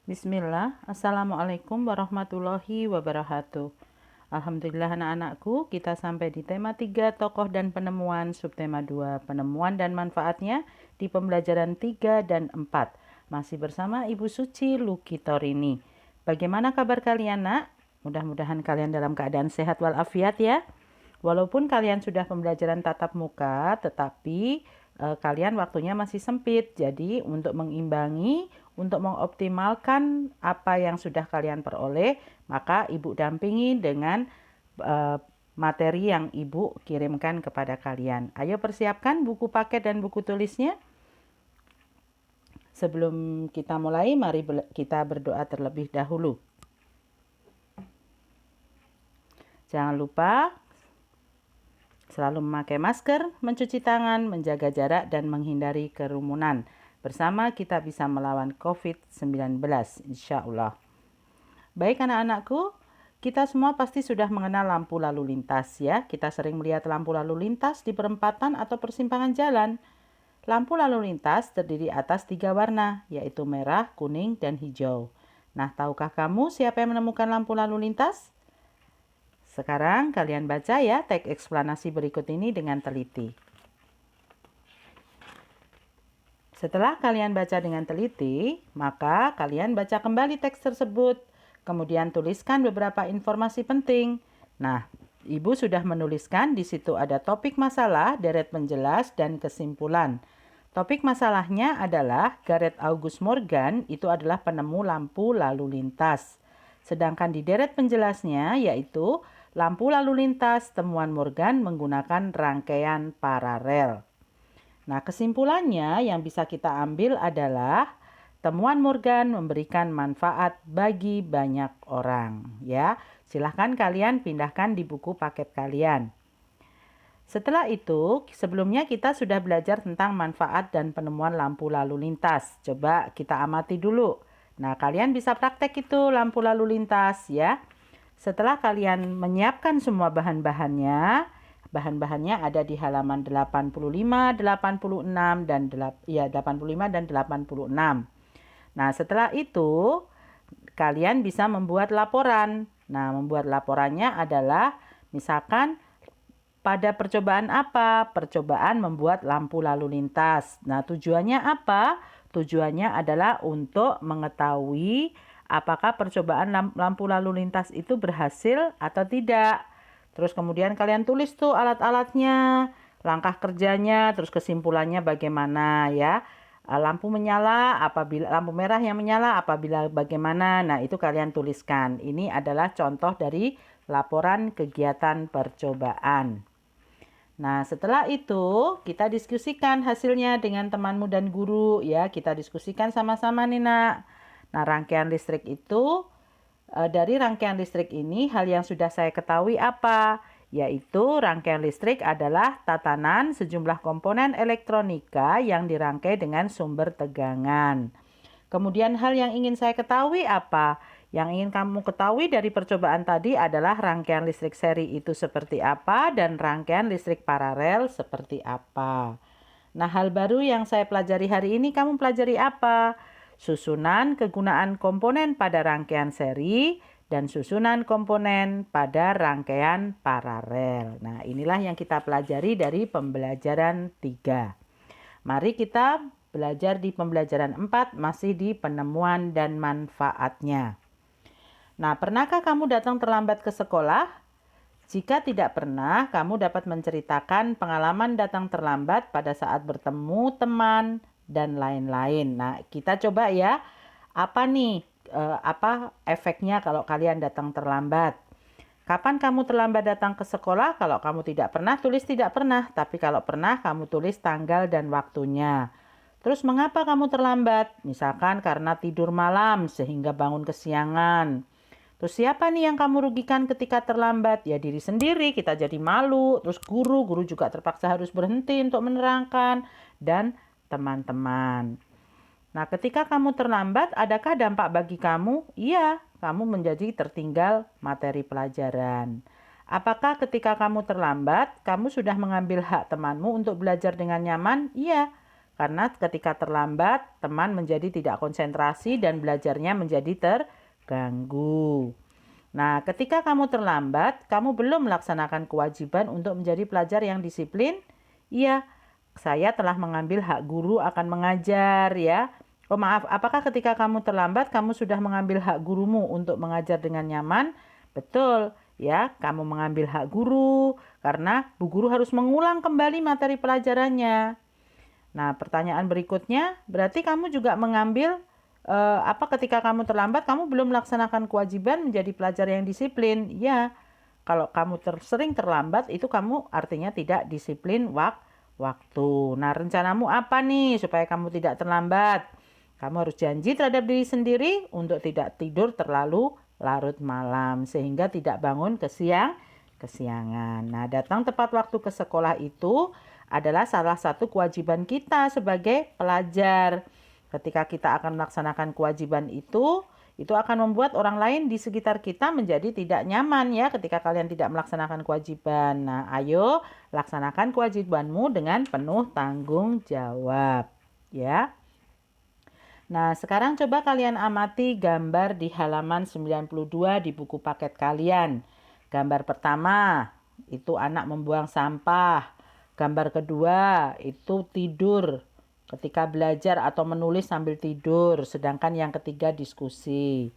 Bismillah, Assalamualaikum warahmatullahi wabarakatuh. Alhamdulillah anak-anakku, kita sampai di tema 3 tokoh dan penemuan, subtema 2 penemuan dan manfaatnya di pembelajaran 3 dan 4. Masih bersama Ibu Suci Luki Torini. Bagaimana kabar kalian, Nak? Mudah-mudahan kalian dalam keadaan sehat walafiat ya. Walaupun kalian sudah pembelajaran tatap muka, tetapi kalian waktunya masih sempit. Jadi untuk mengimbangi, untuk mengoptimalkan apa yang sudah kalian peroleh, maka Ibu dampingi dengan materi yang Ibu kirimkan kepada kalian. Ayo persiapkan buku paket dan buku tulisnya. Sebelum kita mulai, mari kita berdoa terlebih dahulu. Jangan lupa selalu memakai masker, mencuci tangan, menjaga jarak, dan menghindari kerumunan. Bersama kita bisa melawan COVID-19, insya Allah. Baik anak-anakku, kita semua pasti sudah mengenal lampu lalu lintas ya. Kita sering melihat lampu lalu lintas di perempatan atau persimpangan jalan. Lampu lalu lintas terdiri atas 3 warna, yaitu merah, kuning, dan hijau. Nah, tahukah kamu siapa yang menemukan lampu lalu lintas? Sekarang kalian baca ya teks eksplanasi berikut ini dengan teliti. Setelah kalian baca dengan teliti, maka kalian baca kembali teks tersebut. Kemudian tuliskan beberapa informasi penting. Nah, Ibu sudah menuliskan di situ ada topik masalah, deret penjelas, dan kesimpulan. Topik masalahnya adalah Gareth August Morgan itu adalah penemu lampu lalu lintas. Sedangkan di deret penjelasnya yaitu lampu lalu lintas temuan Morgan menggunakan rangkaian paralel. Nah, kesimpulannya yang bisa kita ambil adalah temuan Morgan memberikan manfaat bagi banyak orang. Ya, silahkan kalian pindahkan di buku paket kalian. Setelah itu, sebelumnya kita sudah belajar tentang manfaat dan penemuan lampu lalu lintas. Coba kita amati dulu. Nah, kalian bisa praktek itu lampu lalu lintas ya. Setelah kalian menyiapkan semua bahan-bahannya ada di halaman 85, 86 dan 85 dan 86. Nah, setelah itu kalian bisa membuat laporan. Nah, membuat laporannya adalah misalkan pada percobaan apa? Percobaan membuat lampu lalu lintas. Nah, tujuannya apa? Tujuannya adalah untuk mengetahui apakah percobaan lampu lalu lintas itu berhasil atau tidak. Terus kemudian kalian tulis tuh alat-alatnya, langkah kerjanya, terus kesimpulannya bagaimana ya. Lampu menyala apabila lampu merah yang menyala apabila bagaimana. Nah, itu kalian tuliskan. Ini adalah contoh dari laporan kegiatan percobaan. Nah, setelah itu kita diskusikan hasilnya dengan temanmu dan guru ya. Kita diskusikan sama-sama nih, Nak. Nah, rangkaian listrik itu dari rangkaian listrik ini hal yang sudah saya ketahui apa? Yaitu rangkaian listrik adalah tatanan sejumlah komponen elektronika yang dirangkai dengan sumber tegangan. Kemudian hal yang ingin saya ketahui apa? Yang ingin kamu ketahui dari percobaan tadi adalah rangkaian listrik seri itu seperti apa dan rangkaian listrik paralel seperti apa. Nah, hal baru yang saya pelajari hari ini kamu pelajari apa? Susunan kegunaan komponen pada rangkaian seri dan susunan komponen pada rangkaian paralel. Nah, inilah yang kita pelajari dari pembelajaran 3. Mari kita belajar di pembelajaran 4 masih di penemuan dan manfaatnya. Nah, pernahkah kamu datang terlambat ke sekolah? Jika tidak pernah, kamu dapat menceritakan pengalaman datang terlambat pada saat bertemu teman dan lain-lain. Nah, kita coba ya, apa nih apa efeknya kalau kalian datang terlambat? Kapan kamu terlambat datang ke sekolah? Kalau kamu tidak pernah, tulis tidak pernah. Tapi kalau pernah, kamu tulis tanggal dan waktunya. Terus mengapa kamu terlambat? Misalkan karena tidur malam sehingga bangun kesiangan. Terus siapa nih yang kamu rugikan ketika terlambat? Ya diri sendiri, kita jadi malu. Terus guru juga terpaksa harus berhenti untuk menerangkan. Dan teman-teman. Nah, ketika kamu terlambat, adakah dampak bagi kamu? Iya, kamu menjadi tertinggal materi pelajaran. Apakah ketika kamu terlambat, kamu sudah mengambil hak temanmu untuk belajar dengan nyaman? Iya, Karena ketika terlambat, teman menjadi tidak konsentrasi dan belajarnya menjadi terganggu. Nah, ketika kamu terlambat, kamu belum melaksanakan kewajiban untuk menjadi pelajar yang disiplin. Iya, saya telah mengambil hak guru akan mengajar ya. Oh maaf, apakah ketika kamu terlambat, kamu sudah mengambil hak gurumu untuk mengajar dengan nyaman? Betul, ya, kamu mengambil hak guru karena bu guru harus mengulang kembali materi pelajarannya. Nah, pertanyaan berikutnya, berarti kamu juga mengambil ketika kamu terlambat, kamu belum melaksanakan kewajiban menjadi pelajar yang disiplin. Ya, kalau kamu sering terlambat, itu kamu artinya tidak disiplin waktu. Nah, rencanamu apa nih supaya kamu tidak terlambat? Kamu harus janji terhadap diri sendiri untuk tidak tidur terlalu larut malam, sehingga tidak bangun kesiangan. Nah, datang tepat waktu ke sekolah itu adalah salah satu kewajiban kita sebagai pelajar. Ketika kita akan melaksanakan kewajiban itu akan membuat orang lain di sekitar kita menjadi tidak nyaman ya ketika kalian tidak melaksanakan kewajiban. Nah, ayo laksanakan kewajibanmu dengan penuh tanggung jawab, ya. Nah, sekarang coba kalian amati gambar di halaman 92 di buku paket kalian. Gambar pertama, itu anak membuang sampah. Gambar kedua, itu tidur ketika belajar atau menulis sambil tidur. Sedangkan yang ketiga diskusi.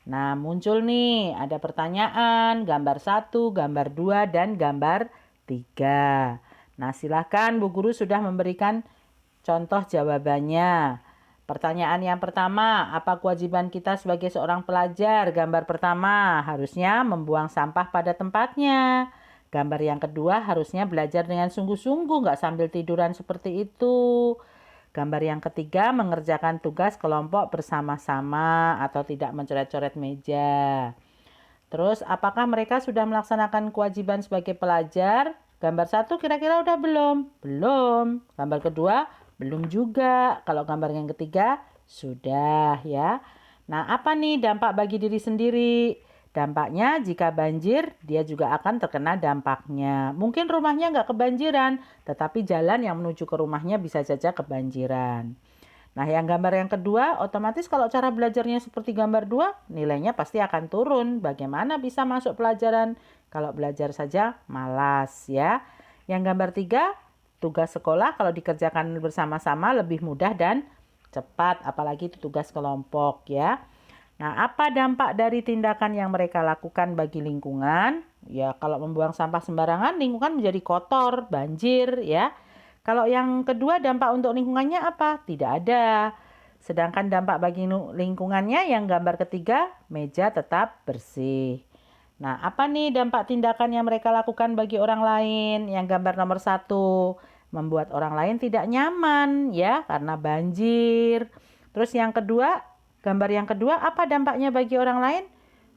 Nah, muncul nih, ada pertanyaan, gambar 1, gambar 2, dan gambar 3. Nah, silakan Bu Guru sudah memberikan contoh jawabannya. Pertanyaan yang pertama, apa kewajiban kita sebagai seorang pelajar? Gambar pertama, harusnya membuang sampah pada tempatnya. Gambar yang kedua, harusnya belajar dengan sungguh-sungguh, nggak sambil tiduran seperti itu. Gambar yang ketiga, mengerjakan tugas kelompok bersama-sama atau tidak mencoret-coret meja. Terus, apakah mereka sudah melaksanakan kewajiban sebagai pelajar? Gambar 1 kira-kira udah belum? Belum. Gambar kedua, belum juga. Kalau gambar yang ketiga, sudah ya. Nah, apa nih dampak bagi diri sendiri? Dampaknya jika banjir, dia juga akan terkena dampaknya. Mungkin rumahnya nggak kebanjiran, tetapi jalan yang menuju ke rumahnya bisa saja kebanjiran. Nah, yang gambar yang kedua, otomatis kalau cara belajarnya seperti gambar 2, nilainya pasti akan turun. Bagaimana bisa masuk pelajaran kalau belajar saja malas ya. Yang gambar 3, tugas sekolah kalau dikerjakan bersama-sama lebih mudah dan cepat, apalagi itu tugas kelompok ya. Nah, apa dampak dari tindakan yang mereka lakukan bagi lingkungan? Ya, kalau membuang sampah sembarangan, lingkungan menjadi kotor, banjir ya. Kalau yang kedua dampak untuk lingkungannya apa? Tidak ada. Sedangkan dampak bagi lingkungannya yang gambar ketiga, meja tetap bersih. Nah, apa nih dampak tindakan yang mereka lakukan bagi orang lain? Yang gambar nomor 1, membuat orang lain tidak nyaman ya karena banjir. Terus yang kedua, gambar yang kedua, apa dampaknya bagi orang lain?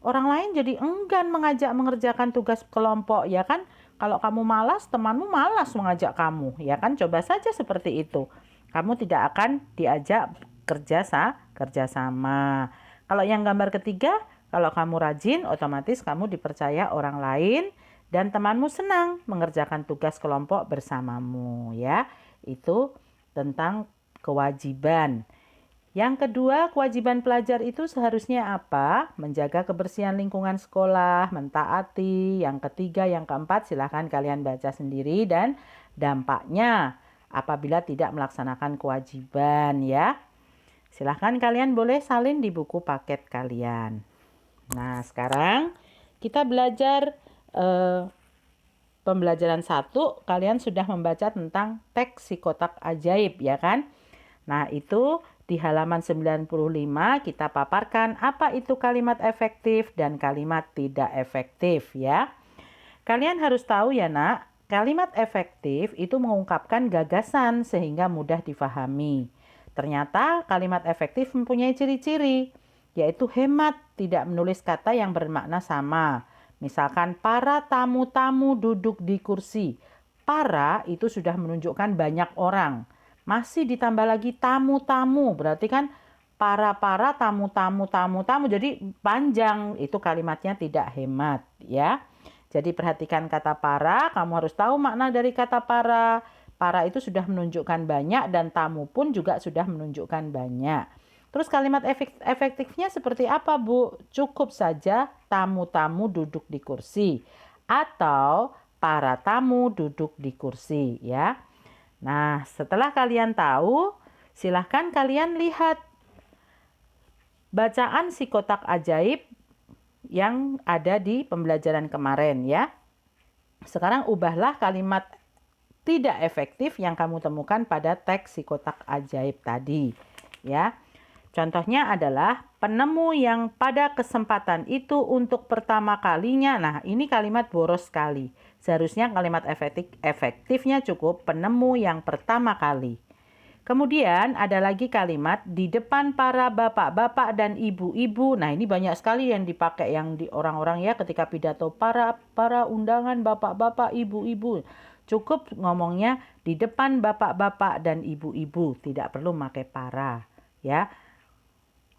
Orang lain jadi enggan mengajak mengerjakan tugas kelompok ya kan. Kalau kamu malas, temanmu malas mengajak kamu ya kan. Coba saja seperti itu. Kamu tidak akan diajak kerja sama. Kalau yang gambar ketiga, kalau kamu rajin, otomatis kamu dipercaya orang lain dan temanmu senang mengerjakan tugas kelompok bersamamu ya. Itu tentang kewajiban. Yang kedua, kewajiban pelajar itu seharusnya apa? Menjaga kebersihan lingkungan sekolah, mentaati. Yang ketiga, yang keempat, silahkan kalian baca sendiri dan dampaknya apabila tidak melaksanakan kewajiban ya. Silahkan kalian boleh salin di buku paket kalian. Nah, sekarang kita belajar pembelajaran 1. Kalian sudah membaca tentang teks si kotak ajaib ya kan? Nah, itu di halaman 95 kita paparkan apa itu kalimat efektif dan kalimat tidak efektif ya. Kalian harus tahu ya nak, kalimat efektif itu mengungkapkan gagasan sehingga mudah difahami. Ternyata kalimat efektif mempunyai ciri-ciri, yaitu hemat, tidak menulis kata yang bermakna sama. Misalkan para tamu-tamu duduk di kursi. Para itu sudah menunjukkan banyak orang. Masih ditambah lagi tamu-tamu, berarti kan para tamu-tamu. Jadi panjang, itu kalimatnya tidak hemat ya. Jadi perhatikan kata para, kamu harus tahu makna dari kata para. para itu sudah menunjukkan banyak dan tamu pun juga sudah menunjukkan banyak. Terus kalimat efektifnya seperti apa, Bu? Cukup saja tamu-tamu duduk di kursi atau para tamu duduk di kursi, ya. Nah, setelah kalian tahu, silahkan kalian lihat bacaan si kotak ajaib yang ada di pembelajaran kemarin, ya. Sekarang ubahlah kalimat tidak efektif yang kamu temukan pada teks si kotak ajaib tadi, ya. Contohnya adalah penemu yang pada kesempatan itu untuk pertama kalinya. Nah, ini kalimat boros sekali. Seharusnya kalimat efektifnya cukup penemu yang pertama kali. Kemudian ada lagi kalimat di depan para bapak-bapak dan ibu-ibu. Nah, ini banyak sekali yang dipakai yang di orang-orang ya ketika pidato para undangan bapak-bapak, ibu-ibu. Cukup ngomongnya di depan bapak-bapak dan ibu-ibu, tidak perlu pakai para, ya.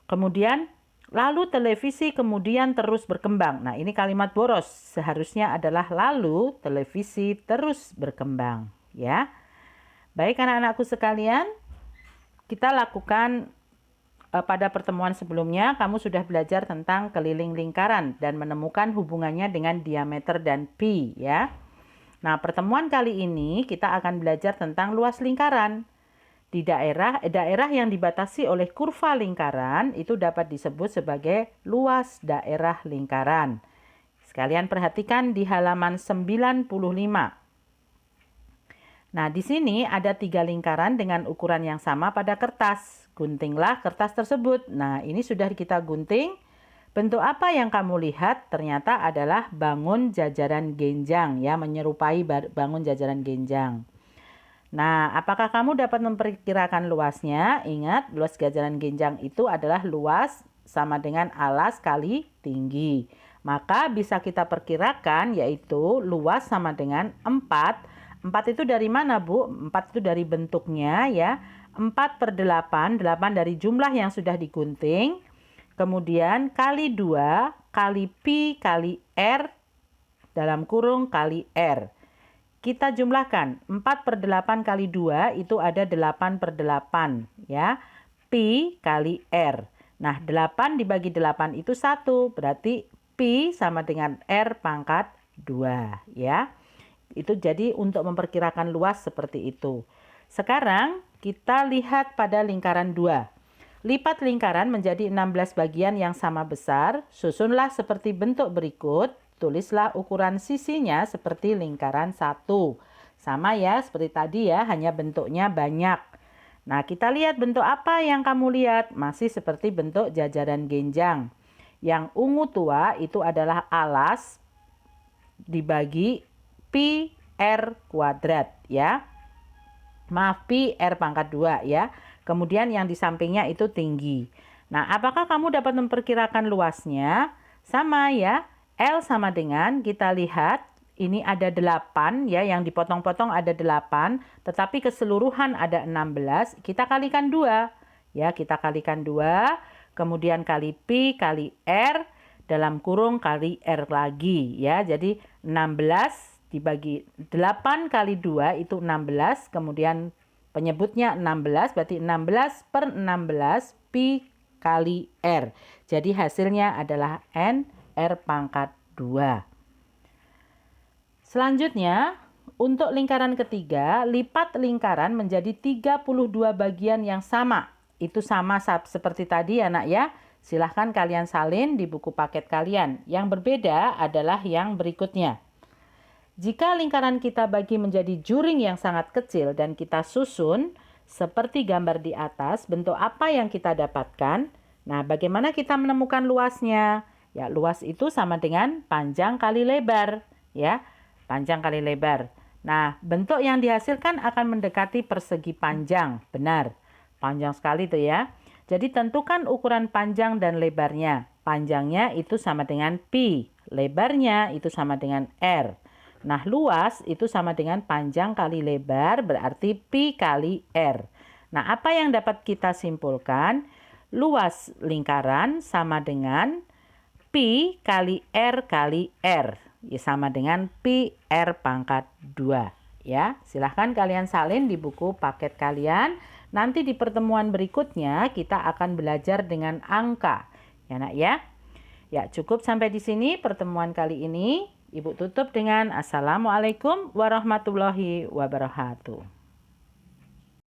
Kemudian lalu televisi kemudian terus berkembang. Nah, ini kalimat boros. Seharusnya adalah lalu televisi terus berkembang, ya. Baik anak-anakku sekalian, kita lakukan pada pertemuan sebelumnya kamu sudah belajar tentang keliling lingkaran dan menemukan hubungannya dengan diameter dan pi, ya. Nah, pertemuan kali ini kita akan belajar tentang luas lingkaran. Di daerah yang dibatasi oleh kurva lingkaran itu dapat disebut sebagai luas daerah lingkaran. Sekalian perhatikan di halaman 95. Nah, di sini ada 3 lingkaran dengan ukuran yang sama pada kertas. Guntinglah kertas tersebut. Nah, ini sudah kita gunting. Bentuk apa yang kamu lihat ternyata adalah bangun jajaran genjang, ya, menyerupai bangun jajaran genjang. Nah, apakah kamu dapat memperkirakan luasnya? Ingat, luas jajaran genjang itu adalah luas sama dengan alas kali tinggi. Maka bisa kita perkirakan yaitu luas sama dengan 4. 4 itu dari mana, Bu? 4 itu dari bentuknya, ya. 4/8, 8 dari jumlah yang sudah digunting. Kemudian kali 2 kali pi kali r dalam kurung kali r. Kita jumlahkan 4/8 kali 2 itu ada 8/8, ya. Pi kali R. Nah, 8 dibagi 8 itu 1. Berarti pi sama dengan R pangkat 2, ya. Itu jadi untuk memperkirakan luas seperti itu. Sekarang kita lihat pada lingkaran 2. Lipat lingkaran menjadi 16 bagian yang sama besar. Susunlah seperti bentuk berikut. Tulislah ukuran sisinya seperti lingkaran 1. Sama ya, seperti tadi ya, hanya bentuknya banyak. Nah, kita lihat bentuk apa yang kamu lihat. Masih seperti bentuk jajaran genjang. Yang ungu tua itu adalah alas dibagi pi r kuadrat, ya. Maaf, pi r pangkat 2, ya. Kemudian yang di sampingnya itu tinggi. Nah, apakah kamu dapat memperkirakan luasnya? Sama ya. L sama dengan, kita lihat, ini ada 8, ya, yang dipotong-potong ada 8, tetapi keseluruhan ada 16, kita kalikan 2. Ya, kita kalikan 2, kemudian kali pi kali R, dalam kurung kali R lagi, ya. Jadi 16 dibagi 8 kali 2 itu 16, kemudian penyebutnya 16, berarti 16/16 pi kali R. Jadi hasilnya adalah N R pangkat 2. Selanjutnya, untuk lingkaran ketiga, lipat lingkaran menjadi 32 bagian yang sama. Itu sama seperti tadi ya, Nak, ya. Silahkan kalian salin di buku paket kalian. Yang berbeda adalah yang berikutnya. Jika lingkaran kita bagi menjadi juring yang sangat kecil dan kita susun seperti gambar di atas, bentuk apa yang kita dapatkan? Nah, bagaimana kita menemukan luasnya? Ya, luas itu sama dengan panjang kali lebar, ya. Panjang kali lebar. Nah, bentuk yang dihasilkan akan mendekati persegi panjang. Benar. Panjang sekali tuh ya. Jadi tentukan ukuran panjang dan lebarnya. Panjangnya itu sama dengan pi, lebarnya itu sama dengan r. Nah, luas itu sama dengan panjang kali lebar berarti pi kali r. Nah, apa yang dapat kita simpulkan? Luas lingkaran sama dengan pi kali r kali r, ya, sama dengan pi r pangkat 2, Ya, silahkan kalian salin di buku paket kalian. Nanti di pertemuan berikutnya kita akan belajar dengan angka. Ya nak ya. Ya, cukup sampai di sini pertemuan kali ini. Ibu tutup dengan Assalamualaikum warahmatullahi wabarakatuh.